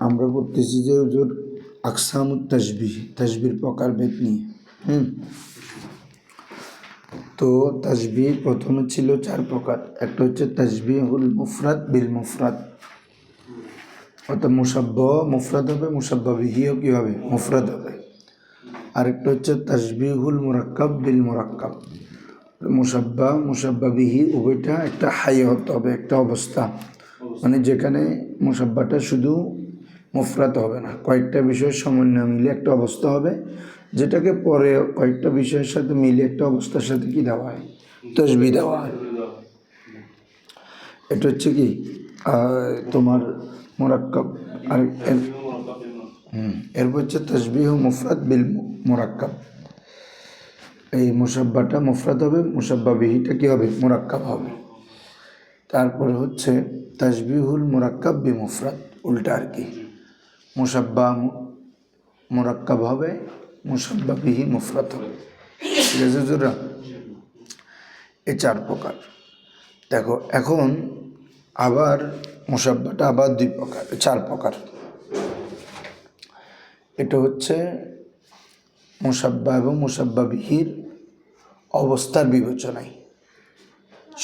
আমরা পড়তেছি যে হুজুর আকসামুত তাসবিহ, তাসবির প্রকারভেদ নিয়ে। তো তাসবিহ প্রথমে ছিল 4 প্রকার। একটা হচ্ছে তাসবিহুল মুফরাদ বিল মুফরাদ, অর্থাৎ মুসাব্বাহ মুফরাদ হবে, মুসাব্বাহ বিহিও কী হবে, মুফরাদ হবে। আরেকটা হচ্ছে তাসবিহুল মুরাক্কাব বিল মুরাক্কাব, মুসাব্বাহ মুসাব্বাহ বিহি উভয়টা একটা হাই হতে হবে, একটা অবস্থা, মানে যেখানে মুসাব্বাটা শুধু মুফরাদ হবে না, কয়েকটা বিষয়ের সমন্বয় মিলে একটা অবস্থা হবে, যেটাকে পরে কয়েকটা বিষয়ের সাথে মিলে একটা অবস্থার সাথে কি দেওয়া হয়, তাসবিহ দেওয়া হয়। এটা হচ্ছে কি তোমার মুরাক্কাব। আর এরপর হচ্ছে তাসবিহ মুফরাদ বিল মুরাক্কাব, এই মুসাব্বাটা মুফরাদ হবে, মুসাব্বা বিহিটা কী হবে, মুরাক্কাব হবে। তারপরে হচ্ছে তাসবিহুল মুরাক্কাব বি মুফরাদ, উল্টা আর কি, মুসাব্বা মুরাক্কাব হবে, মুসাব্বা বিহি মুফরাদ হবে। ঠিক আছে জোরা? এই 4 প্রকার। দেখো এখন আবার মুসাব্বাটা আবার 2 প্রকার, 4 প্রকার। এটা হচ্ছে মুসাব্বা এবং মুসাব্বা বিহির অবস্থার বিবেচনায়।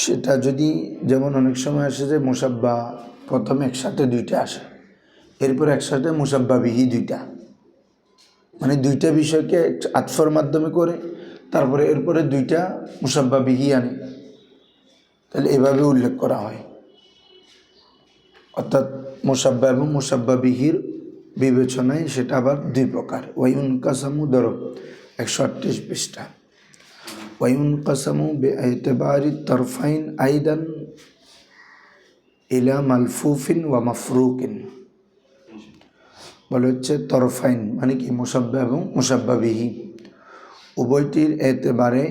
সেটা যদি যেমন অনেক সময় আসে যে মুসাব্বা প্রথমে একসাথে 2টা আসে, এরপর একসাথে মুসাব্বা বিহি 2টা, মানে 2টা বিষয়কে আতফার মাধ্যমে করে তারপরে এরপরে 2টা মুসাব্বা বিহি আনে, তাহলে এভাবে উল্লেখ করা হয়। অর্থাৎ মুসাব্বা এবং মুসাব্বা বিহির বিবেচনায় সেটা আবার 2 প্রকার। ওয়াইউন কাসামু, ধরো 138 পৃষ্ঠা, ওয়াইউন কাসামু বিএতিবারি তরফাইন আইদান ইলা মালফুফিন ওয়া মাফরুকিন। বলে হচ্ছে তরফাইন মানে কি, মুসাব্বা এবং মুসাব্বা বিহি উভয়টির এতেবারে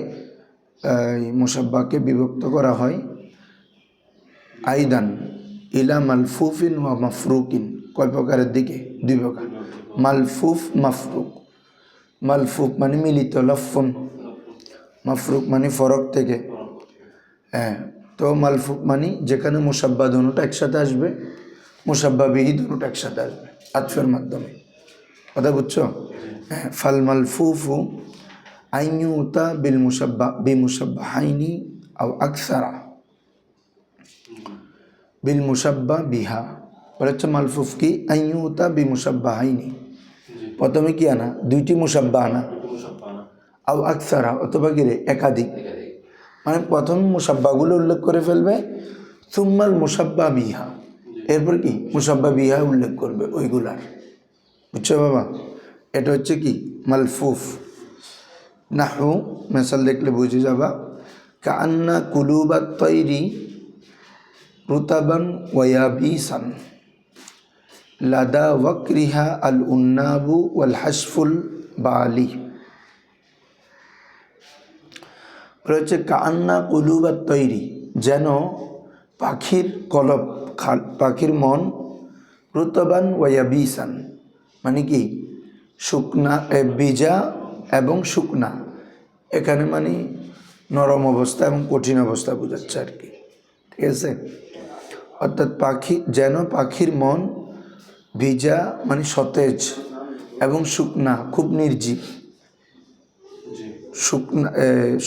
মুসাব্বাকে বিভক্ত করা হয়। আইদান ইলা মালফুফিন ওয়া মাফরুকিন, কয় প্রকারের দিকে, 2 প্রকার, মালফুফ মাফরুক। মালফুফ মানে মিলিত লফন, মাফরুক মানে ফরক থেকে। তো মালফুফ মানে যেখানে মুসাব্বা দুটোটা একসাথে আসবে, মুসাব্বা বিহি দুটোটা একসাথে আসবে আতফের মাধ্যমে। কথা বুঝছো? ফাল মালফুফু আইয়ুতা বিল মুসাব্বা বিমুসাব্বাহাইনি আও আকসারা বিল মুসাব্বা বিহা। বলে হচ্ছে মালফুফ কি, আইয়ুতা বিমুসাব্বাহাইনি, প্রথমে কি আনা, 2টি মুসাব্বা আনা, আও আকসারা অথবা কি রে, একাধিক, মানে প্রথম মুসাব্বাগুলো উল্লেখ করে ফেলবে, সুম্মাল মুসাব্বা বিহা, এরপর কি মুসাব্বা বিহা উল্লেখ করবে ওইগুলার। বুঝছো বাবা? এটা হচ্ছে কি মালফুফ। নাহু মেসাল দেখলে বুঝে যাবা, কান্না কুলুবা তৈরি রুতাবান ওয়াবিসান লাদা ওয়াকরিহা আল উন্নাবু ওয়াল হাসফুল বালি। রয়েছে কান্না কুলুবা তৈরি, যেন পাখির কলব, পাখির মন, রুতাবান ওয়াবিসান মানে কি শুকনা, ভিজা এবং শুকনা, এখানে মানে নরম অবস্থা এবং কঠিন অবস্থা বোঝাচ্ছে আর কি। ঠিক আছে? অর্থাৎ পাখি, যেন পাখির মন ভিজা মানে সতেজ এবং শুকনা খুব নির্জীব, শুকনা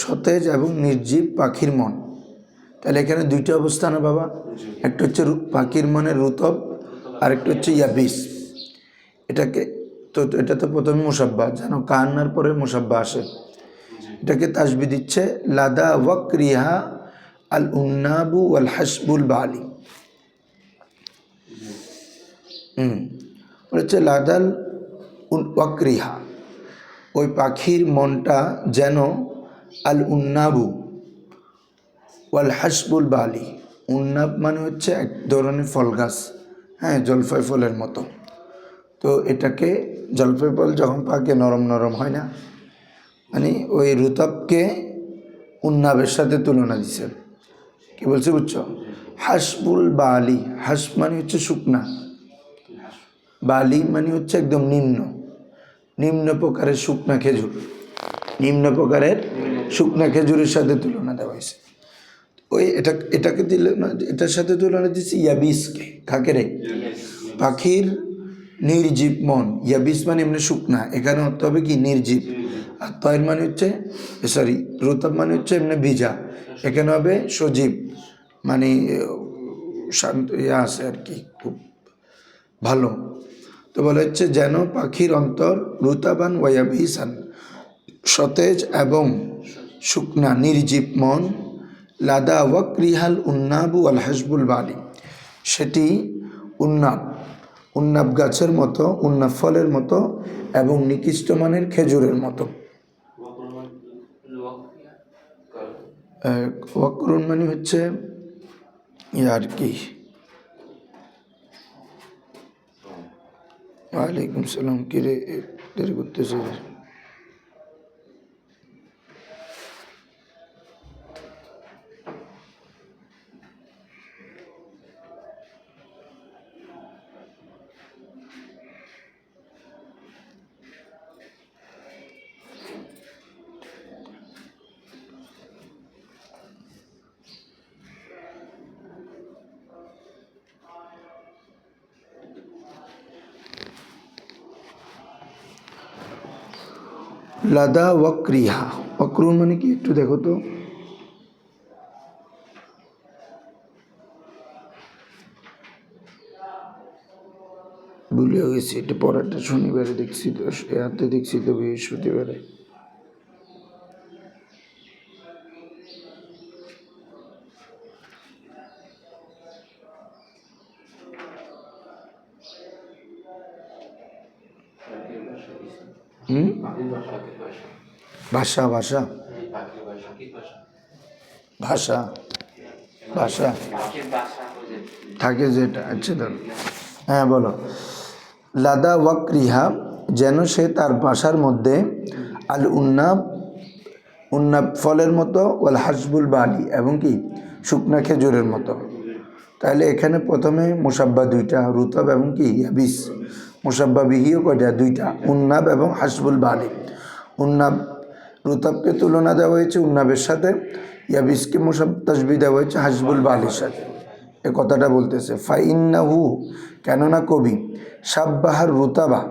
সতেজ এবং নির্জীব পাখির মন। তাহলে এখানে 2টা অবস্থা না বাবা, একটা হচ্ছে পাখির মনের রুতব, আর একটা হচ্ছে ইয়াবিস। এটাকে তো এটা তো প্রথমে মুসাব্বা, যেন কান্নার পরে মুসাব্বা আসে, এটাকে তাসবিহ দিচ্ছে লাদা ওয়াকরিহা আল উন্নাবু ওয়াল হাসবুল বালি। বলেছে লাদাল ওয়াকরিহা, ওই পাখির মনটা যেন, আল উন্নাবু ওয়াল হাসবুল বালি, উন্নাব মানে হচ্ছে এক ধরনের ফল গাছ, জলফাই ফলের মতো। তো এটাকে জলফাই ফল যখন পাকে নরম নরম হয় না, মানে ওই রুতাবকে উন্নাবের সাথে তুলনা দিছে। কি বলছে বুঝছো? হাসবুল বালি, হাস মানে হচ্ছে শুকনা, বালি মানে হচ্ছে একদম নিম্ন প্রকারের শুকনা খেজুর, নিম্ন প্রকারের শুকনা খেজুরের সাথে তুলনা দেওয়া হয়েছে। ওই এটাকে দিলে না, এটার সাথে তুলনা দিচ্ছে ইয়াবিসকে, কাকে রে, পাখির নির্জীব মন, ইয়াবিস মানে এমনি শুকনা, এখানে অর্থ হবে কি নির্জীব। আর তয়ের মানে হচ্ছে সরি রুতাব মানে হচ্ছে এমনি ভিজা, এখানে হবে সজীব, মানে শান্ত আছে আর কি, খুব ভালো। তো বলা হচ্ছে যেন পাখির অন্তর রুতাবান ওয়াবিসান, সতেজ এবং শুকনা নির্জীব মন, লাদা ওয়াকরিহাল উন্নাবু আল হাসবুল বালি, সেটি উন্নাব গাছের মতো, উন্নাব ফলের মতো এবং নিকৃষ্ট মানের খেজুরের মতো। ওয়াকরুন মানে হচ্ছে আর কি। ওয়ালাইকুম সালাম, কিরে দেরি করতেছে? লাদা ওয়াকরিহা, ওয়াকরুন মানে কি একটু দেখো তো। ভুলে গেছি, এটা পরেরটা শনিবারে দেখছি তো, হাতে দেখছি তো বৃহস্পতিবারে। ভাষা ভাষা ভাষা ভাষা থাকে যেটা, আচ্ছা ধর, হ্যাঁ বলো। লাদা ওয়াকরিহা, যেন সে তার বাসার মধ্যে, আল উন্নাব ফলের মতো, ওয়াল হাসবুল বালি এবং কি শুকনা খেজুরের মতো। তাহলে এখানে প্রথমে মুসাব্বা দুইটা, রুতাব এবং কি ইয়াবিস। মুসাব্বা বিহিও কয়টা? দুইটা, উন্নাব এবং হাসবুল বালি। উন্নাব রুতাবকে তুলনা দেওয়া হয়েছে উন্নাবের সাথে, ইয়াবিসকে তাসবিহ দেওয়া হয়েছে হাসবুল বালির সাথে। এ কথাটা বলতেছে ফাইন্নাহু, কেননা কবি সাব্বাহার রুতাবা,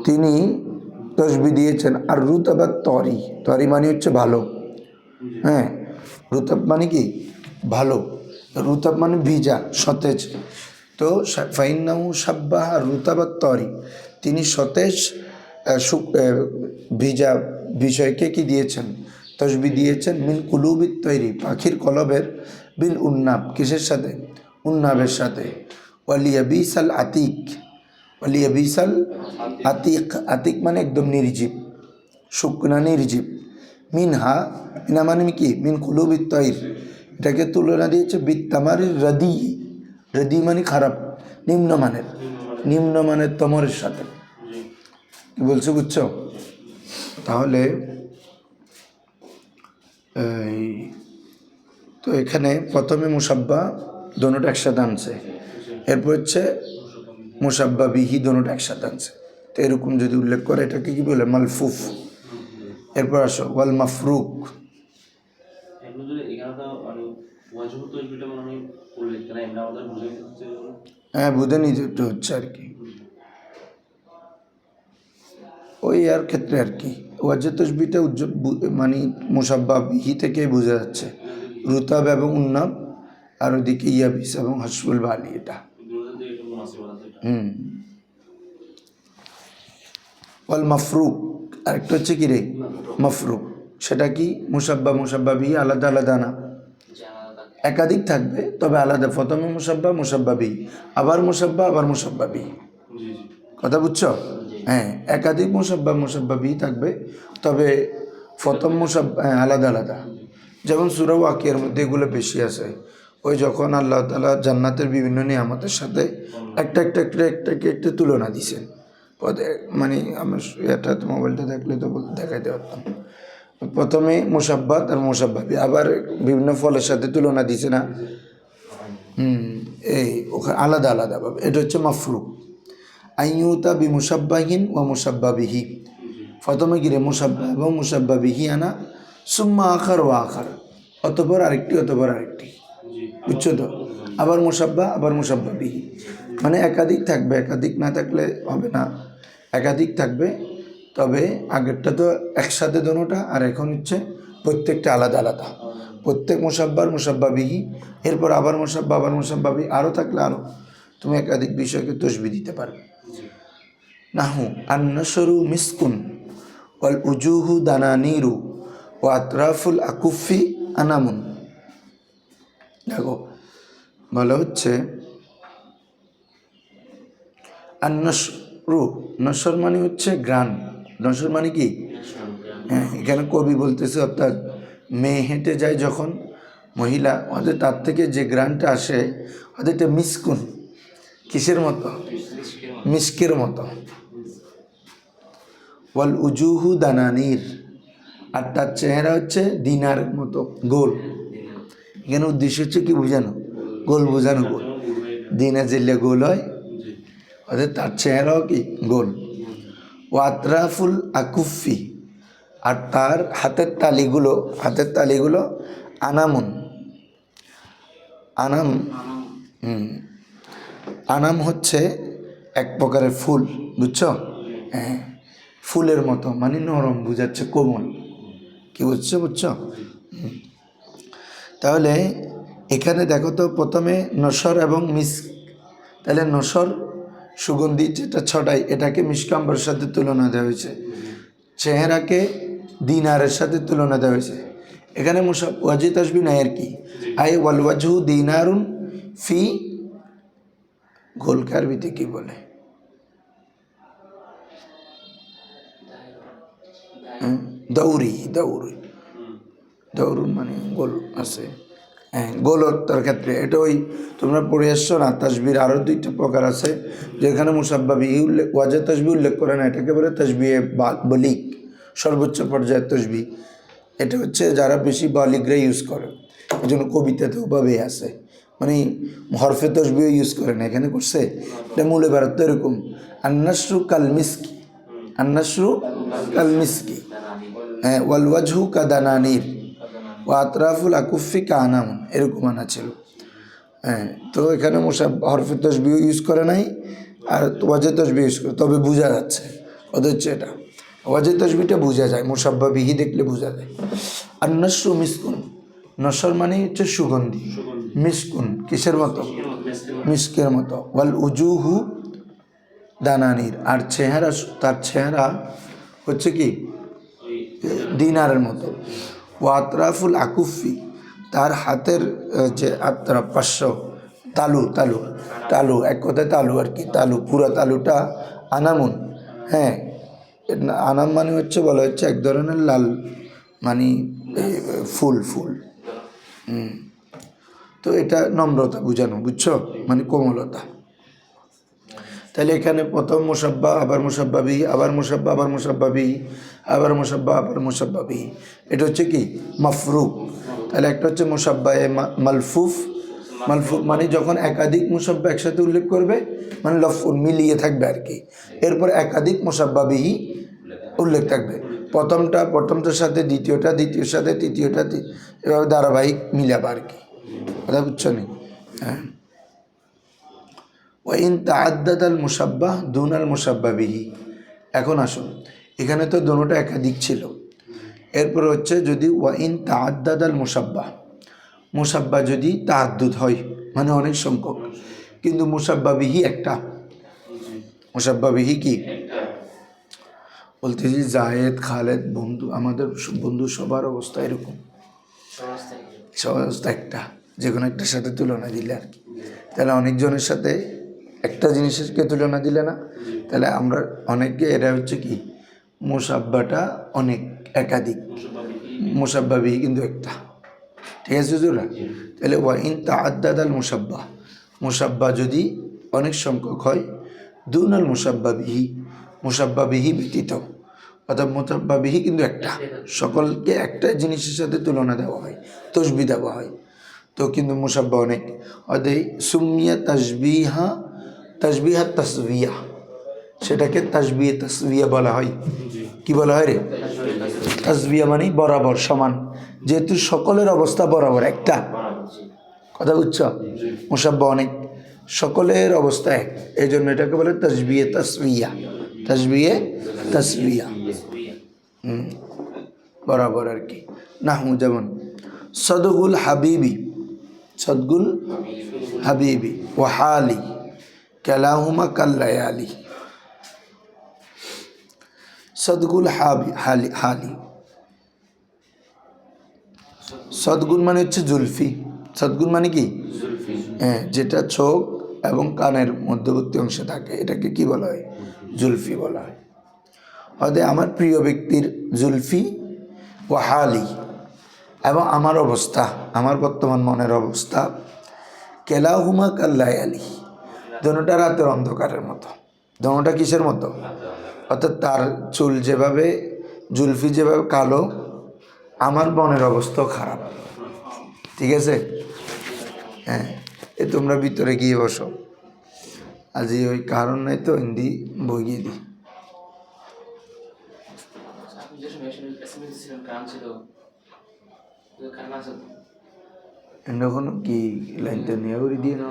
তিনি তসবিহ দিয়েছেন আর রুতাবা তরি মানে হচ্ছে ভালো। হ্যাঁ, রুতাব মানে কি ভালো, রুতাব মানে ভিজা সতেজ। তো ফাইন্নাহু সাব্বাহা রুতাবা তরি, তিনি সতেজ ভিজা বিষয়কে কি দিয়েছেন? তসবিহ দিয়েছেন। মিন কুলুবিত তৈরি, পাখির কলবের, বিল উন্নাব, কিসের সাথে? উন্নাবের সাথে। ওয়ালিয়াবিসাল আতিক, ওয়ালিয়াবিসাল আতিক, আতিক মানে একদম নির্জীব, শুকনা নির্জীব। মিনহা, মিনা মানে কি? মিন কুলুবিত তৈর, এটাকে তুলনা দিয়েছে বিত্তামারির রদি, রদি মানে খারাপ, নিম্নমানের তমরের সাথে। কি বলছো বুঝছো? তাহলে তো এখানে প্রথমে মুসাব্বা দোনোটা একসাথে আনছে, এরপর হচ্ছে মুসাব্বা বিহি দোনোটা একসাথে আনছে। তো এরকম যদি উল্লেখ করে এটাকে কি বলে? মালফুফ। এরপর আসো ওয়াল মাফরুক। হ্যাঁ, বুঝে নিতে হচ্ছে আর কি, ওই আর ক্ষেত্রে আর কি। ওয়াজে তসবিটা মানে মুসাব্বা বিহি থেকে বোঝা যাচ্ছে, রুতাব এবং উন্নাব, আর ওদিকে ইয়াবিস এবং হাসবুল বালি, এটা ওয়াল মাফরুক। আরেকটা হচ্ছে কি রে? মাফরুক, সেটা কি? মুসাব্বা বিহি আলাদা আলাদা না, একাধিক থাকবে তবে আলাদা। প্রথমে মুসাব্বা বিহি, আবার মুসাব্বা বিহি। কথা বুঝছো? হ্যাঁ, একাধিক মুসাব্বা বিহি থাকবে, তবে প্রথম আলাদা আলাদা। যেমন সূরা ওয়াকিয়ার মধ্যে এগুলো বেশি আছে। ওই যখন আল্লাহ তাআলা জান্নাতের বিভিন্ন নিয়ামতের সাথে একটা তুলনা দিছেন, মানে আমার এটা মোবাইলটা দেখলে তো দেখাইতে পারতাম। প্রথমে মুসাব্বাত আর মুসাব্বা বিহি, আবার বিভিন্ন ফলের সাথে তুলনা দিছে না? এই ওখানে আলাদা আলাদাভাবে, এটা হচ্ছে মাফরুক। আইয়ুতা বি মুসাব্বাহিন ও মুসাব্বা বিহি, প্রথমে গিরে মুসাব্বা এবং মুসাব্বা বিহি আনা, সুম্মা আখার ও আখার, অতপর আরেকটি, বুঝছো তো? আবার মুসাব্বা বিহি। মানে একাধিক থাকবে, একাধিক না থাকলে হবে না, একাধিক থাকবে। তবে আগেরটা তো একসাথে দোনোটা, আর এখন হচ্ছে প্রত্যেকটা আলাদা আলাদা। প্রত্যেক মুসাব্বার মুসাব্বাবিহি, এরপর আবার মুসাব্বা আবার মুসাব্বাবি, আরও থাকলে আরও তুমি একাধিক বিষয়কে তসবি দিতে পারবে। নাহু আন্নাসরু মিসকুন ওয়াল উজুহু দানানিরু ও আতরাফুল আকুফি আনামুন। দেখো বলা হচ্ছে আন্নাসরু, নসর মানে হচ্ছে গ্রান, নসর মানে কি? হ্যাঁ, এখানে কবি বলতেছে অর্থাৎ মেয়ে হেঁটে যায় যখন মহিলা, ওদের তার থেকে যে গ্রানটা আসে ওদেরটা মিসকুন, কিসের মতো? মিস্কের মতো। ওয়াল উজুহু দানানির, আর তার চেহারা হচ্ছে দিনার মতো গোল। এখানে উদ্দেশ্য হচ্ছে কি বোঝানো? গোল বোঝানো, গোল। দিনা জেলে গোল হয়, ওদের তার চেহারাও কি গোল। ওয়াতরাফুল আকুফি, আর তার হাতের তালিগুলো আনামুন। আনাম হচ্ছে এক প্রকারের ফুল, বুঝছো? হ্যাঁ, ফুলের মতো মানে নরম বুঝাচ্ছে, কোমল। কি বুঝছো? তাহলে এখানে দেখো তো প্রথমে নসর এবং মিস্ক, তাহলে নসর সুগন্ধি যেটা ছড়ায় এটাকে মিসকাম্বরের সাথে তুলনা দেওয়া হয়েছে, চেহারাকে দিনারের সাথে তুলনা দেওয়া হয়েছে। এখানে ওয়াজি তাসবি নাই আর কি, আই ওয়াল ওয়াজহু দিনারুন ফি, গোলকে আরবিতে কি বলে? দৌরুন মানে গোল আছে। হ্যাঁ, গোলতার ক্ষেত্রে এটা ওই তোমরা পড়ে আসছো না, তাসবির আরও দুইটা প্রকার আছে, যেখানে মুসাব্বাবি ওয়াজে তাসবি উল্লেখ করে না, এটাকে বলে তাসবিহে বালিগ, সর্বোচ্চ পর্যায়ের তসবি। এটা হচ্ছে যারা বেশি বালিগরা ইউজ করে, এই জন্য কবিতাতেও ভাবে আছে, মানে হরফে তসবিও ইউজ করে না, এখানে করছে। এটা মূলে ভারত এরকম আন্নাসরু কাল মিসকি, আন্নাসরু কাল মিসকি, হ্যাঁ, ওয়াল ওয়াজহু কাদানানির ও আতরাফুল আকুফি কানামুন, এরকম আনা ছিল। হ্যাঁ, তো এখানে হরফে তসবিও ইউজ করে নাই, আর ওয়াজে তসবি ইউজ করে, তবে বোঝা যাচ্ছে ওদের হচ্ছে এটা ওয়াজে তসবিটা বোঝা যায়, মুসাব্বা বিহি দেখলে বোঝা যায়। আর নসরু মিসকুন, নসর মানে হচ্ছে সুগন্ধি, মিসকুন কিসের মতো? মিস্কের মতো। ওয়াল উজুহু দানানির, আর তার চেহারা হচ্ছে কি দিনারের মতো। ওয়াতরাফুল আকুফি, তার হাতের যে আত্রা পার্শ্ব তালু এক কথায় তালু আর কি, পুরা তালুটা আনামুন। হ্যাঁ, আনাম মানে হচ্ছে বলা হচ্ছে এক ধরনের লাল মানে ফুল। তো এটা নম্রতা বুঝানো, বুঝছো, মানে কোমলতা। তাহলে এখানে প্রথম মুসাব্বা আবার মুসাব্বাবি, আবার মুসাব্বা আবার মুসাব্বাবি, আবার মুসাব্বা আবার মুসাব্বাবি, এটা হচ্ছে কি মাফরুক। তাহলে একটা হচ্ছে মুসাব্বা মালফুফ মানে যখন একাধিক মুসাব্বা একসাথে উল্লেখ করবে, মানে লফুন মিলিয়ে থাকবে আর কি, এরপর একাধিক মুসাব্বাবিহি উল্লেখ থাকবে, প্রথমটার সাথে দ্বিতীয়টা, দ্বিতীয়র সাথে তৃতীয়টা, এভাবে ধারাবাহিক মিলাবে আর কি, কথা বুঝছো নি? হ্যাঁ। ওয়াইন তাআদ্দাদ আল মুসাব্বাহ দুন আল মুসাব্বা বিহি। এখন আসুন, এখানে তো দোনোটা একাধিক ছিল, এরপর হচ্ছে যদি ওয়াইন তাআদ্দাদ আল মুসাব্বা যদি তাআদ্দুদ হয় মানে অনেক সংখ্যক, কিন্তু মুসাব্বা বিহি একটা, মুসাব্বা বিহি কি বলতেছি? জায়েদ, খালেদ, বন্ধু, আমাদের বন্ধু সবার অবস্থা এরকম, সবার অবস্থা একটা, যে কোনো একটার সাথে তুলনা দিলে আর কি। তাহলে অনেকজনের সাথে একটা জিনিসকে তুলনা দিলে না, তাহলে আমরা অনেককে, এরা হচ্ছে কি মুসাব্বাটা অনেক একাধিক, মুসাব্বাবি কিন্তু একটা, ঠিক আছে হুজুরা? তাহলে ওয়াইন তাআদ্দাদ আল মুসাব্বা যদি অনেক সংখ্যক হয়, দুন আল মুসাব্বাবিহি ব্যতীত, অর্থাৎ মুসাব্বাবিহি কিন্তু একটা, সকলকে একটা জিনিসের সাথে তুলনা দেওয়া হয়, তসবি দেওয়া হয়, তো কিন্তু মুসাব্বা অনেক। অতএব সুমিয়া তাসবিহা তাসবিয়া, সেটাকে তাসবিয়া বলা হয়। কি বলা হয় রে? তাসবিয়া মানে বরাবর, সমান, যেহেতু সকলের অবস্থা বরাবর একটা, কথা বুঝছ? মুসাব্বা অনেক, সকলের অবস্থা এক, এই জন্য এটাকে বলে তাসবিয়ে তাসবিয়া। তাসবিয়ে তাসবিয়া বরাবর আর কি। নাহু যেমন সদগুল হাবিবি, সদগুল হাবিবি ও হালি কালাহুমা কাল্লায়ালি। সদগুল হালি হালি, সদগুল মানে হচ্ছে জুলফি। সদগুল মানে কি? হ্যাঁ, যেটা চোখ এবং কানের মধ্যবর্তী অংশে থাকে, এটাকে কি বলা হয়? জুলফি বলা হয়। অতএব আমার প্রিয় ব্যক্তির জুলফি ও হালি, এবং আমার অবস্থা, আমার বর্তমান মনের অবস্থা, কেলাহুমা কাল্লায়ালি, দোনোটা রাতের অন্ধকারের মতো। দোনোটা কিসের মতো? অর্থাৎ তার চুল যেভাবে, জুলফি যেভাবে কালো, আমার মনের অবস্থাও খারাপ। ঠিক আছে? হ্যাঁ, এ তোমরা ভিতরে গিয়ে বসো, আজ ওই কারণ নাই তো হিন্দি বই গিয়ে দিই। এখন কি লাইনটা নিয়ে করে দিয়ে না?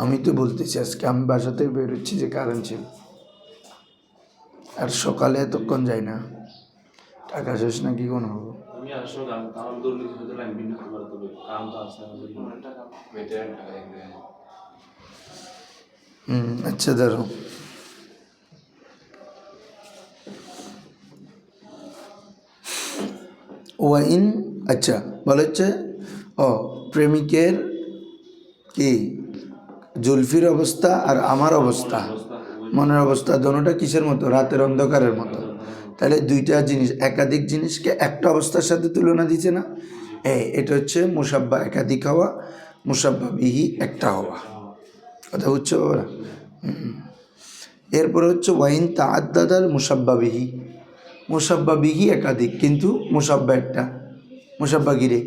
আমি তো বলতেছি আজকে আমি বাসা থেকে বেরোচ্ছি যে কারণ ছিল, আর সকালে এতক্ষণ যাই না, টাকা শেষ নাকি কোনো হবো। আচ্ছা ধরো ওয়াইন, আচ্ছা বলা হচ্ছে ও প্রেমিকের কি জুলফির অবস্থা আর আমার অবস্থা, মনের অবস্থা, দোনোটা কিসের মতো? রাতের অন্ধকারের মতো। তাহলে দুইটা জিনিস, একাধিক জিনিসকে একটা অবস্থার সাথে তুলনা দিচ্ছে না? এটা হচ্ছে মুসাব্বা একাধিক হওয়া, মুসাব্বা বিহি একটা হওয়া। কথা বুঝছো ওরা? এরপরে হচ্ছে ওয়াইন তাআদ্দাদাল মুসাব্বা বিহি, মুসাব্বা বিহি একাধিক কিন্তু মুসাব্বা একটা, মুসাব্বা গিরে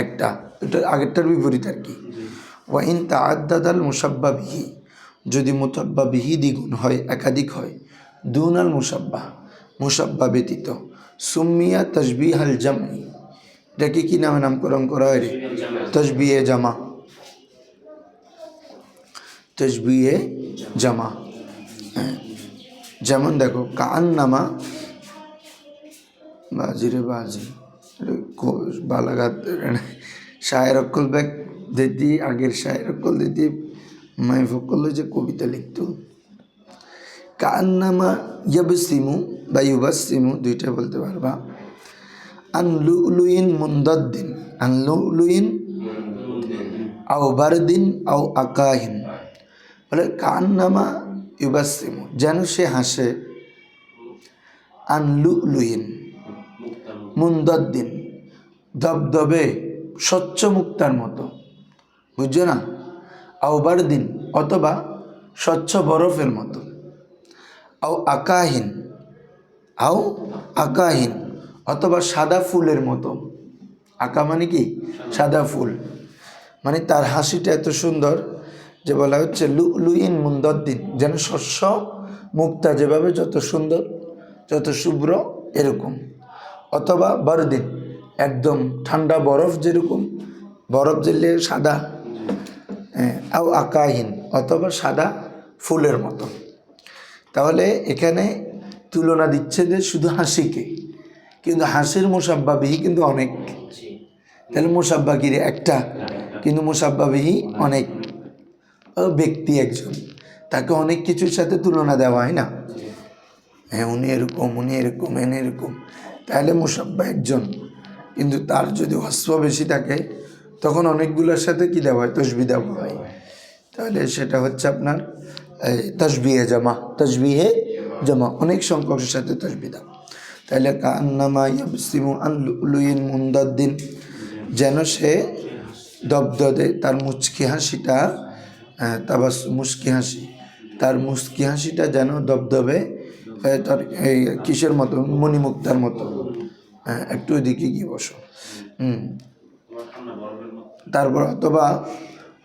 একটা, এটা আগেরটার বিপরীত আর কি। ওয়াইন তাআদ্দাদাল মুসাব্বা বিহি, যদি মুসাব্বা বিহি দ্বিগুণ হয়, একাধিক হয়, দুনাল মুসাব্বা, মুসাব্বা ব্যতীত, সুম্মিয়া তাসবিহাল জামঈ, এটাকে কি নামে নামকরণ করা হয় রে? তাসবিহে জামা, তাসবিহে জামা। যেমন দেখো কান্নামা, বাজি রে বাজি, বালাঘাত শায়ের অক্কল ব্যাগ দিদি, আগের শায়ের অক্কল দিদি মাইফক্কল যে কবিতা লিখত। কান্নামা ইয়াবসিমু বা ইউবাসিমু দুইটা বলতে পারবা। আন লুলুইন মুন্দাদ্দিন, আন লুলুইন আও বারদিন আও আকাহিন, বলে কান্নামা ইউবাসিমু, যেন সে হাসে, আন লুলুইন মুন্দাদ্দিন, দবদবে স্বচ্ছ মুক্তার মতো, বুঝছো না? আউবার দিন, অথবা স্বচ্ছ বরফের মতো। আও আকাহিন, আও আকাহিন, অথবা সাদা ফুলের মতো। আকা মানে কি? সাদা ফুল, মানে তার হাসিটা এত সুন্দর যে বলা হচ্ছে লুইন মুন্দাদ্দিন, যেন শস্য মুক্তা যেভাবে যত সুন্দর, যত শুভ্র, এরকম। অথবা বারদিন, একদম ঠান্ডা বরফ যেরকম, বরফ জেলে সাদা, আও আকাহিন, অথবা সাদা ফুলের মতো। তাহলে এখানে তুলনা দিচ্ছে যে শুধু হাসিকে, কিন্তু হাসির মুসাব্বা বিহি কিন্তু অনেক। তাহলে মুসাব্বা গিরে একটা, কিন্তু মুসাব্বা বিহি অনেক। ব্যক্তি একজন, তাকে অনেক কিছুর সাথে তুলনা দেওয়া হয় না, হ্যাঁ উনি এরকম, উনি এরকম, এনে এরকম, তাহলে মুসাব্বা একজন। কিন্তু তার যদি ওয়াসফ বেশি থাকে, তখন অনেকগুলোর সাথে কি দেওয়া হয়? তসবিহ দেওয়া হয়। তাহলে সেটা হচ্ছে আপনার তাসবিহে জামা, তাসবিহে জামা, অনেক সংখ্যকের সাথে তসবিহ দেওয়া। তাহলে কান্নামা ইয়াবসিমু আন লুলুইন মুন্দাদ্দিন, যেন সে দবদবে, তার মুচকি হাসিটা, তাবাস মুচকি হাসি, তার মুচকি হাসিটা যেন দবদবে, তার এই কিসের মতো? মণিমুক্তার মতো। একটু ওইদিকে গিয়ে বসো। তারপর অথবা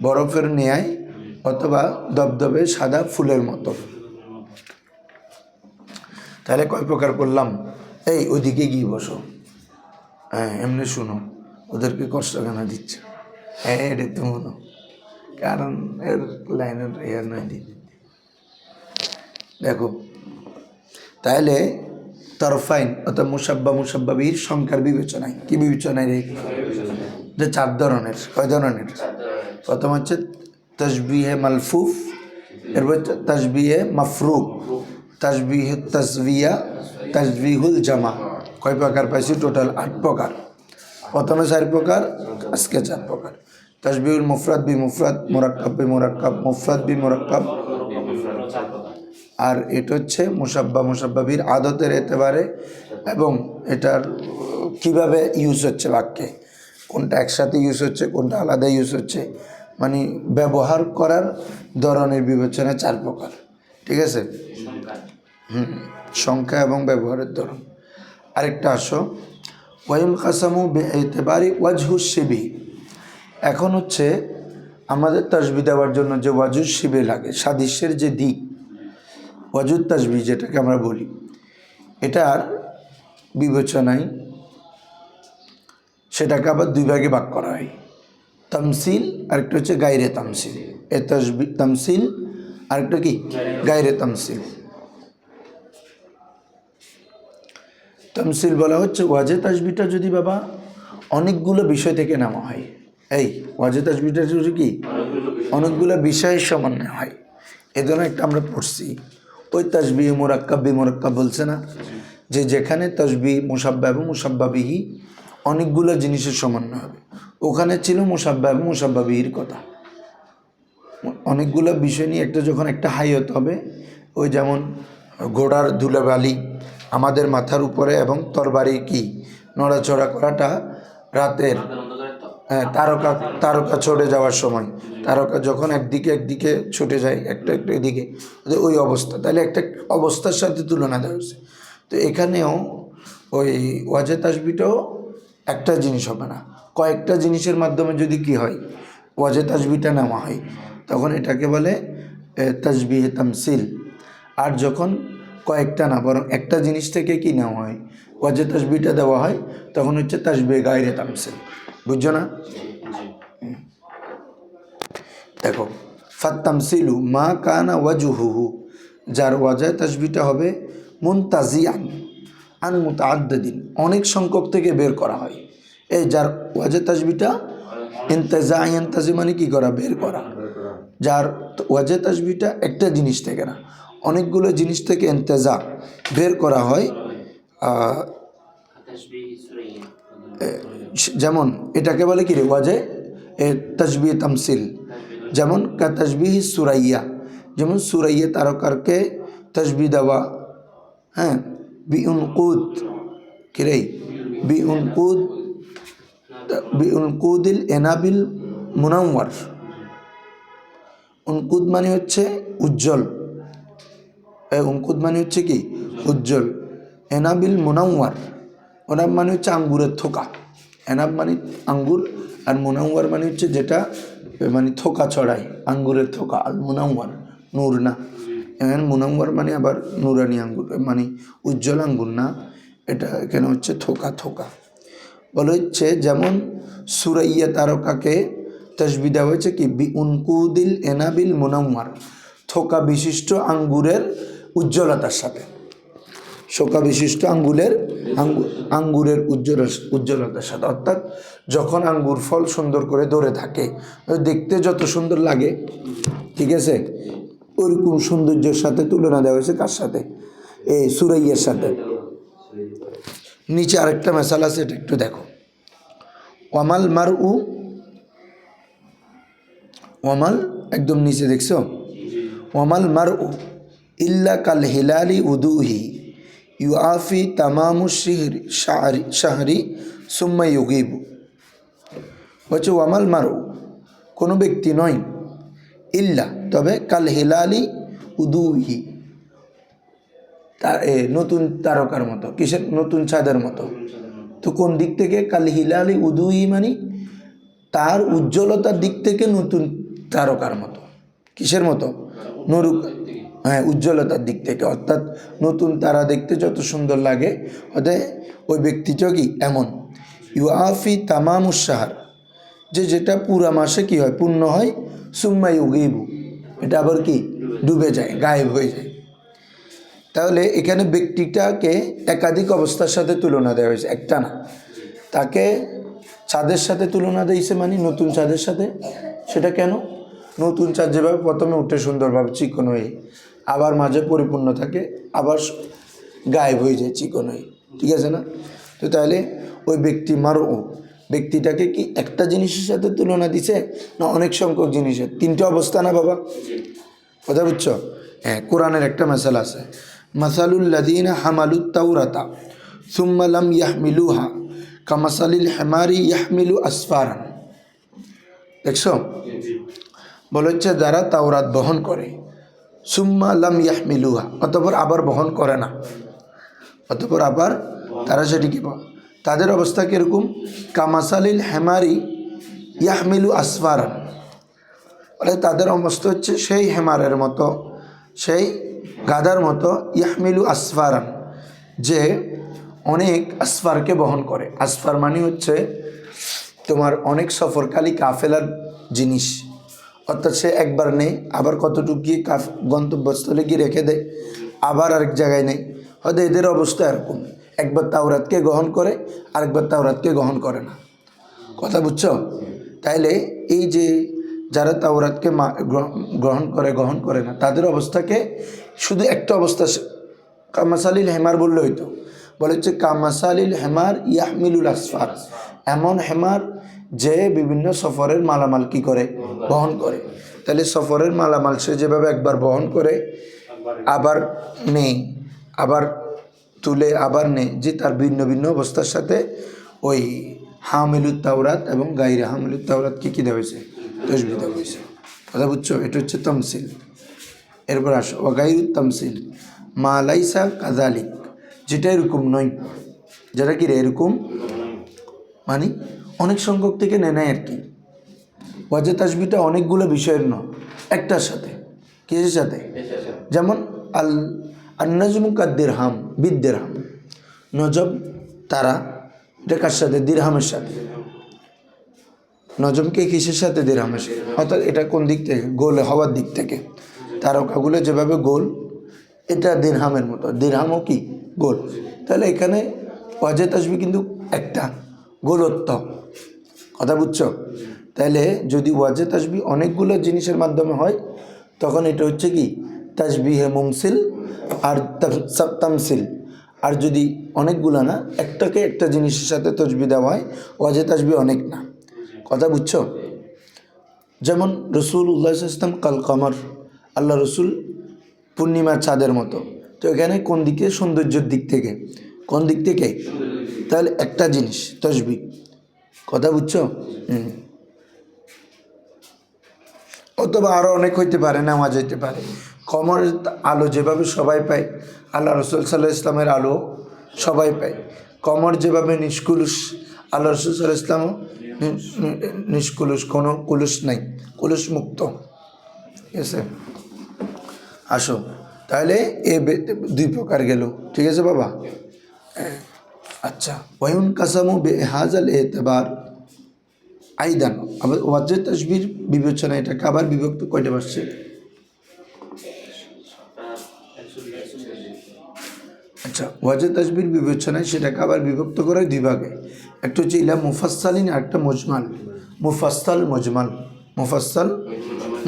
বরফের ন্যায়, অথবা দবদবে সাদা ফুলের মতো। তাহলে কয় প্রকার করলাম? এই ওইদিকে গিয়ে বসো। হ্যাঁ এমনি শুনো, ওদেরকে কষ্ট কেন দিচ্ছে? হ্যাঁ এটা তো মনো, কারণ এর লাইনের এর নাই দিদি। দেখো তাহলে তরফাইন অর্থাৎ মুসাব্বা মুসাব্বাবির সংখ্যার বিবেচনায় কি বিবেচনায় রে? যে চার ধরনের। কয় ধরনের? প্রথম হচ্ছে তাসবিহে মালফুফ, এরপর হচ্ছে তাসবিহে মাফরুক, তাসবিহে তাসবিয়া, তাসবিহুল জামা। কয় প্রকার পাইছি? টোটাল 8 প্রকার। প্রথমে 4 প্রকার, আজকে 4 প্রকার। তাসবিহুল মুফরাদ বি মুফরাদ, মুরাক্কাব বি মুরাক্কাব, মুফরাদ বি মুরাক্কাব। আর এটা হচ্ছে মুসাব্বা মুসাব্বাবির আদতের এতেবারে এবং এটার কিভাবে ইউজ হচ্ছে বাক্যে, কোনটা একসাথে ইউজ হচ্ছে কোনটা আলাদা ইউজ হচ্ছে, মানে ব্যবহার করার ধরনের বিবেচনায় 4 প্রকার। ঠিক আছে? সংখ্যা এবং ব্যবহারের ধরন। আরেকটা আসো, ওয়াইল কাসামু বেএতেবারি ওয়াজহুস শিবি। এখন হচ্ছে আমাদের তাসবিহ দেওয়ার জন্য যে ওয়াজুস শিবে লাগে, সাদৃশ্যের যে দিক, ওয়াজুদ তাসবিহ যেটাকে আমরা বলি, এটার বিবেচনায় সেটাকে আবার 2 ভাগে ভাগ করা হয়, তামসিল আরেকটা হচ্ছে গায়রে তামসিল। এ তাসবিহ তামসিল, আরেকটা কি গায়রে তামসিল। তামসিল বলা হচ্ছে ওয়াজে তাসবিহটা যদি বাবা অনেকগুলো বিষয় থেকে নেওয়া হয়, এই ওয়াজে তাসবিহটা যদি কি অনেকগুলো বিষয়ের সমন্বয় হয়, এ ধরনের একটা আমরা পড়ছি ওই তাসবিহ মুরাক্কাব বি মুরাক্কাব বলছে না, যে যেখানে তাসবিহ মুসাব্বা এবং মুসাব্বাবিহি অনেকগুলো জিনিসের সমন্বয় হবে, ওখানে ছিল মুসাব্বা এবং মুসাব্বাবিহির কথা। অনেকগুলো বিষয় নিয়ে একটা যখন একটা হাইয়ত হবে, ওই যেমন ঘোড়ার ধুলাবালি আমাদের মাথার উপরে এবং তরবারি কি নড়াচড়া করাটা রাতের তারকা তারকা ছুটে যাওয়ার সময়, তারকা যখন একদিকে ছুটে যায় একটা একটা এদিকে, ওই অবস্থা, তাহলে একটা অবস্থার সাথে তুলনা দেওয়া হয়েছে। তো এখানেও ওই ওয়াজে তাসবিহটাও একটা জিনিস হবে না, কয়েকটা জিনিসের মাধ্যমে যদি কি হয় ওয়াজে তাসবিহটা নেওয়া হয়, তখন এটাকে বলে তাসবিহে তামসিল। আর যখন কয়েকটা না বরং একটা জিনিস থেকে কি নেওয়া হয় ওয়াজে তাসবিহটা দেওয়া হয়, তখন হচ্ছে তাসবিহে গায়রে তামসিল। বুঝছো না? দেখো ফাত্তামসিলু মা কানা ওয়াজহুহু, যার ওয়াজে তাসবিহটা হবে মুনতাজিআন আন মুতাআদ্দিদিন, অনেক সংখ্যক থেকে বের করা হয়। এই যার ওয়াজে তাসবিহটা ইনতাজা ইনতাজি মানে কি করা, বের করা। যার ওয়াজে তাসবিহটা একটা জিনিস থেকে না, অনেকগুলো জিনিস থেকে ইনতাজা বের করা হয়। যেমন এটাকে বলে কি রে ওয়াজে তাসবিহ তামসিল। যেমন কা তাসবিহ সুরাইয়া, যেমন সুরাইয়া তারকারকে তাসবিহ দেওয়া। হ্যাঁ, বিউনকুদ কি রে, বিউনকুদিল এনাবিল মুনাওয়ার। উনকুদ মানে হচ্ছে উজ্জ্বল, উনকুদ মানে হচ্ছে কি উজ্জ্বল। এনাবিল মুনাওয়ার, ওনাব মানে হচ্ছে আঙ্গুরের থোকা। এনাব মানে আঙ্গুর, আর মুনাওয়ার মানে হচ্ছে যেটা মানে থোকা ছড়ায়, আঙ্গুরের থোকা। আর মুনাওয়ার নূর না, এখানে মুনাওয়ার মানে আবার নুরানি আঙ্গুর, মানে উজ্জ্বল আঙ্গুর না, এটা এখানে হচ্ছে থোকা থোকা। বলা হচ্ছে যেমন সুরাইয়া তারকাকে তাসবিহ দেওয়া হয়েছে কি বিউনকুদিল এনাবিল মুনাওয়ার, থোকা বিশিষ্ট আঙ্গুরের উজ্জ্বলতার সাথে। শোকা বিশিষ্ট আঙ্গুরের উজ্জ্বলতার সাথে, অর্থাৎ যখন আঙ্গুর ফল সুন্দর করে ধরে থাকে, দেখতে যত সুন্দর লাগে, ঠিক আছে, ওইরকম সৌন্দর্যের সাথে তুলনা দেওয়া হয়েছে কার সাথে, এই সুরাইয়ের সাথে। নিচে আরেকটা মেসাল আছে, এটা একটু দেখো। ওয়ামাল মারউ, ওয়ামাল একদম নিচে দেখছো, ওয়ামাল মারউ ইল্লা কাল হিলালি উদুহি ইউআফি তামামু শাহরি সুম্মা ইউগিবু। বলছে ওয়ামাল মারু, কোনো ব্যক্তি নয়, ইল্লা তবে কাল হিলালি উদুহি, নতুন তারকার মতো। কিসের নতুন চাঁদের মতো? তো কোন দিক থেকে? কাল হিলালি উদুহি মানে তার উজ্জ্বলতার দিক থেকে নতুন তারকার মতো। কিসের মতো? হ্যাঁ, উজ্জ্বলতার দিক থেকে, অর্থাৎ নতুন তারা দেখতে যত সুন্দর লাগে, ওদের ওই ব্যক্তিটা কি এমন। ইউআফি তামামুস শাহর, যে যেটা পুরা মাসে কি হয়, পূর্ণ হয়। সুম্মা ইউগিবু, এটা আবার কি ডুবে যায়, গায়েব হয়ে যায়। তাহলে এখানে ব্যক্তিটাকে একাধিক অবস্থার সাথে তুলনা দেওয়া হয়েছে, একটা না। তাকে চাঁদের সাথে তুলনা দিয়েছে, মানে নতুন চাঁদের সাথে। সেটা কেন? নতুন চাঁদ যেভাবে প্রথমে উঠে সুন্দরভাবে চিকন হয়ে, আবার মাঝে পরিপূর্ণ থাকে, আবার গায়েব হয়ে যায় চিকন হয়ে, ঠিক আছে না? তো তাহলে ওই ব্যক্তি ব্যক্তিটাকে কি একটা জিনিসের সাথে তুলনা দিছে, না অনেক সংখ্যক জিনিসের? তিনটে অবস্থা না বাবা, কথা বুঝছো? হ্যাঁ, কোরআনের একটা মাসাল আছে, মাসালুল লাযীনা হামালুত তাওরাতা সুম্মা লাম ইয়াহমিলুহা কামাসালিল হিমারি ইয়াহমিলু আসফারান। দেখছো? বলে হচ্ছে যারা তাওরাত বহন করে, সুম্মা লাম ইয়াহমিলুহা, অতঃপর আবার বহন করে না, অতঃপর আবার তারা সেটিকে, তাদের অবস্থা কীরকম? কামাসালিল হেমারি ইয়াহমিলু আসফারান, বলে তাদের অবস্থা হচ্ছে সেই হেমারের মতো, সেই গাধার মতো, ইয়াহমিলু আসফারান, যে অনেক আসফারকে বহন করে। আসফার মানে হচ্ছে তোমার অনেক সফরকালী কাফেলার জিনিস, অর্থাৎ সে একবার নেই, আবার কতটুকু গিয়ে গন্তব্যস্থলে গিয়ে রেখে দেয়, আবার আরেক জায়গায় নেই। হয়তো এদের অবস্থা এরকম, একবার তাওরাতকে গ্রহণ করে, আরেকবার তাওরাতকে গ্রহণ করে না, কথা বুঝছো? তাইলে এই যে যারা তাওরাতকে গ্রহণ করে না, তাদের অবস্থাকে শুধু একটা অবস্থা, কামাসালিল হেমার বললে হইতো। বলে হচ্ছে কামাসালিল হেমার ইয়াহমিলুল আসফার, এমন হেমার যে বিভিন্ন সফরের মালামাল কি করে, বহন করে। তাহলে সফরের মালামাল সে যেভাবে একবার বহন করে, আবার নেই, আবার তুলে আবার নেই, যে তার ভিন্ন ভিন্ন অবস্থার সাথে ওই হামিলুত তাওরাত এবং গাইরে হামিলুত তাওরাতকে কী দেওয়া হয়েছে, তসবিহ দেওয়া হয়েছে, কথা বুঝছো? এটা হচ্ছে তামসিল। এরপর আসো ওয়াগাইরুত তামসিল মা লাইসা কাযালিক, যেটা এরকম নয়, যেটা কি রে এরকম, মানে অনেক সংখ্যক থেকে নেয় আর কি। ওয়াজে তাসবিহটা অনেকগুলো বিষয়ের নয়, একটার সাথে, কিসের সাথে? যেমন আল-নাজমু কাদ-দিরহাম বিদ-দিরহাম, নজম তারা, এটা কার সাথে? দিরহামের সাথে। নজমকে কিসের সাথে? দিরহামের সাথে। অর্থাৎ এটা কোন দিক থেকে? গোল হওয়ার দিক থেকে। তারকাগুলো যেভাবে গোল, এটা দিরহামের মতো, দিরহামও কি গোল। তাহলে এখানে ওয়াজে তাসবিহ কিন্তু একটা, গোলত্ব, কথা বুঝছো? তাহলে যদি ওয়াজে তাসবিহ অনেকগুলো জিনিসের মাধ্যমে হয়, তখন এটা হচ্ছে কি তাসবিহে মুমসিল আর তামসিল। আর যদি অনেকগুলো না, একটাকে একটা জিনিসের সাথে তসবিহ দেওয়া হয়, ওয়াজে তাসবিহ অনেক না, কথা বুঝছো? যেমন রাসূলুল্লাহ সাল্লাল্লাহু আলাইহি ওয়াসাল্লাম কাল কমর, আল্লাহ রসুল পূর্ণিমার চাঁদের মতো। তো এখানে কোন দিকে? সৌন্দর্যের দিক থেকে, কোন দিক থেকে? তাহলে একটা জিনিস তসবিহ, কথা বুঝছো? অথবা আরও অনেক হইতে পারে, নেওয়া যেতে পারে। কমরের আলো যেভাবে সবাই পায়, আল্লাহ রসুল সাল্লাল্লাহু আলাইহি ইসলামের আলো সবাই পায়। কমর যেভাবে নিষ্কুলুস, আল্লাহ রসুল সাল্লাল্লাহু আলাইহি ইসলামও নিষ্কুলুস, কোনো কুলুস নাই, কুলুস মুক্ত, ঠিক আছে? আসো, তাহলে এ দুই প্রকার গেল, ঠিক আছে বাবা? আচ্ছা, ওয়ায়ুন কাসামু বেহাজাল এতবার আইদান, আবার ওয়াজে তাসবির বিবেচনা এটাকে আবার বিভক্ত কয়টা পারছে? আচ্ছা, ওয়াজে তাসবির বিবেচনায় সেটাকে আবার বিভক্ত করে দুই ভাগে, একটা হচ্ছে ইলা মুফাসসালিন আর একটা মুজমাল। মুফাসসাল মুজমাল, মুফাসসাল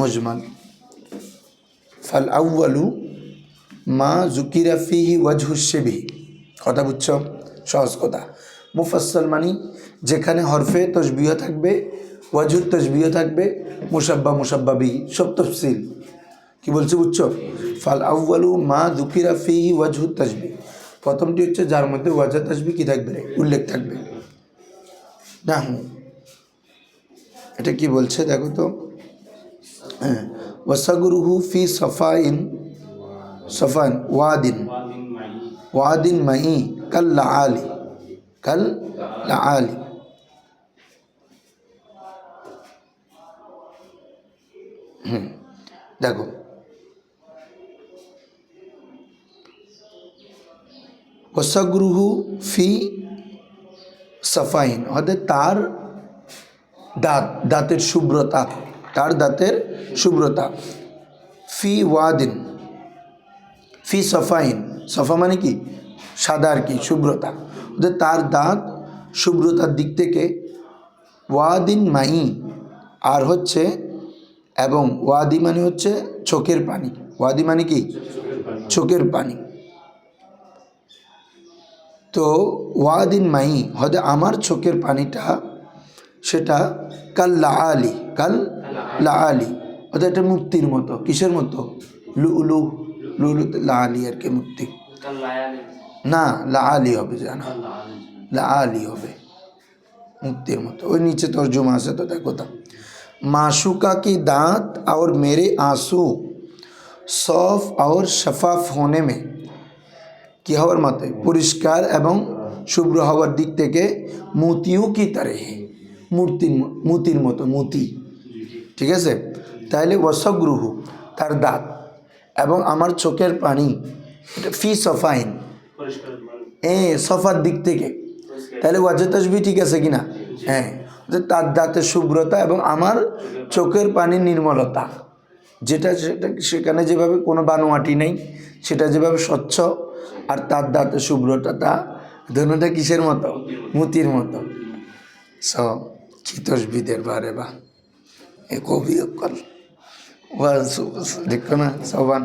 মুজমাল। ফাল আউয়ালু মা জুকিরা ফিহি ওয়াজহুশ শিবহি, কথা বুঝছো? সহজ কথা। মুফাসসাল মানে যেখানে হরফে তসবিহ থাকবে, ওয়াজহুত তসবিহ থাকবে, মুসাব্বা মুসাব্বা বিহি, সব তফসিল। কি বলছে বুঝছো? ফাল আউয়ালু মা জুকিরা ফিহি ওয়াজহুত তাসবিহ, প্রথমটি হচ্ছে যার মধ্যে ওয়াজহ তাসবিহ কি থাকবে? উল্লেখ থাকবে। না, এটা কি বলছে দেখো তো? হ্যাঁ, ওয়াসাগুরুহু ফি সফাইন, সফান ওয়াদিন, ওয়াদিন মাই কাল লাআলি, কাল লাআলি। দেখো ওয়াসাগুরুহু ফি সাফাইন অর্থাৎ তার দাঁতের শুভ্রতা, তার দাঁতের শুভ্রতা। ফি ওয়াদিন, ফি সাফাইন, সাফা মানে কি সাদা আর কি শুভ্রতা, অর্থাৎ তার দাঁত শুভ্রতার দিক থেকে। ওয়াদিন মাই, আর হচ্ছে এবং ওয়াদি মানে হচ্ছে চোখের পানি, ওয়াদি মানে কি চোখের পানি। তো ওয়াদিন মাই হতে আমার চোখের পানিটা সেটা কাল লাআলি, কাল লাআলি অর্থাৎ এটা মুক্তির মতো। কিসের মতো? লুলু, লুলু লাআলি আর কি মুক্তি না, লাআলি হবে জানা, লাআলি হবে মুক্তির মতো। ওই নিচে তর্জমা আছে তো দেখো তা। माशुका की दांत और मेरे आंसू सौफ और शफाफ होने में কি হওয়ার মতে পরিষ্কার এবং শুভ্র হওয়ার দিক থেকে মোতিও কি তারে মুতির মতো মুতি, ঠিক আছে। তাহলে ওয়াসগ্রুহু তার দাঁত এবং আমার চোখের পানি এটা ফি সফাইন সফার দিক থেকে, তাহলে ওয়াজে তাসবি ঠিক আছে কিনা? হ্যাঁ, তার দাঁতের শুভ্রতা এবং আমার চোখের পানির নির্মলতা, যেটা সেটা সেখানে যেভাবে কোনো বানোয়াটি নেই, সেটা যেভাবে স্বচ্ছ, আর তার দাঁতের শুভ্রতাটা ধনুটা কিসের মতো? মুতির মতো। সব কি তসবিদের বারে বা এ কবি কল দেখো না সবান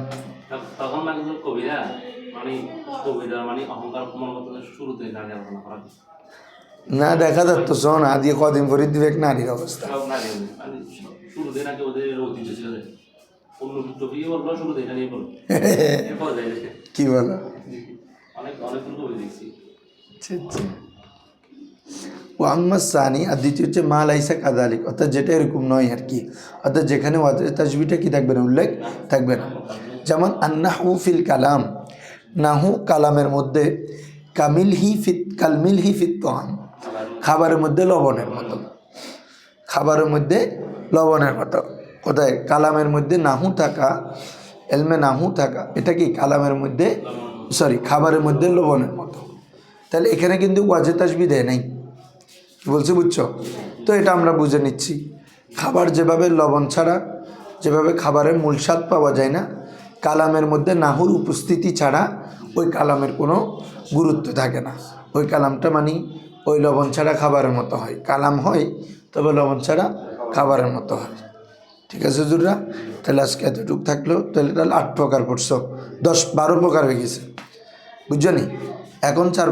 তখন কবিরা মানে কবিরা মানে অহংকার শুরুতে না দেখা যাচ্ছে শোন আজকে কদিন করে দিবে নারীর অবস্থা। শুরুতে নাকি ওদের ঐতিহ্য ছিল, অন্য টপি বলবো শুরুতে এটা নিয়ে বলবো কি বলো? অনেকগুলো কবি দেখছি। ও আম্মা সানি, আর দ্বিতীয় হচ্ছে মা লাইসা কাদালিক, অর্থাৎ যেটা এরকম নয় আর কি, অর্থাৎ যেখানে তাসবিটা কি থাকবে না, উল্লেখ থাকবে না। যেমন আন্নাহু ফিল কালাম, নাহু কালামের মধ্যে, কালমিল হি ফিত তোহাম খাবারের মধ্যে লবণের মতো, খাবারের মধ্যে লবণের মতো। কোথায়? কালামের মধ্যে নাহু থাকা, এলমে নাহু থাকা, এটা কি কালামের মধ্যে সরি খাবারের মধ্যে লবণের মতো। তাহলে এখানে কিন্তু ওয়াজে তাসবি দেয় নাই, কি বলছে বুঝছো? তো এটা আমরা বুঝে নিচ্ছি, খাবার যেভাবে লবণ ছাড়া যেভাবে খাবারের মূল স্বাদ পাওয়া যায় না, কালামের মধ্যে নাহুর উপস্থিতি ছাড়া ওই কালামের কোনো গুরুত্ব থাকে না। ওই কালামটা মানে ওই লবণ ছাড়া খাবারের মতো হয়, কালাম হয় তবে লবণ ছাড়া খাবারের মতো হয়। ঠিক আছে হুজুররা, তাহলে আজকে এতটুকু থাকলো। তাহলে 8 প্রকার পড়ছো, 10-12 প্রকার হয়ে গেছে, বুঝছো নি? এখন 4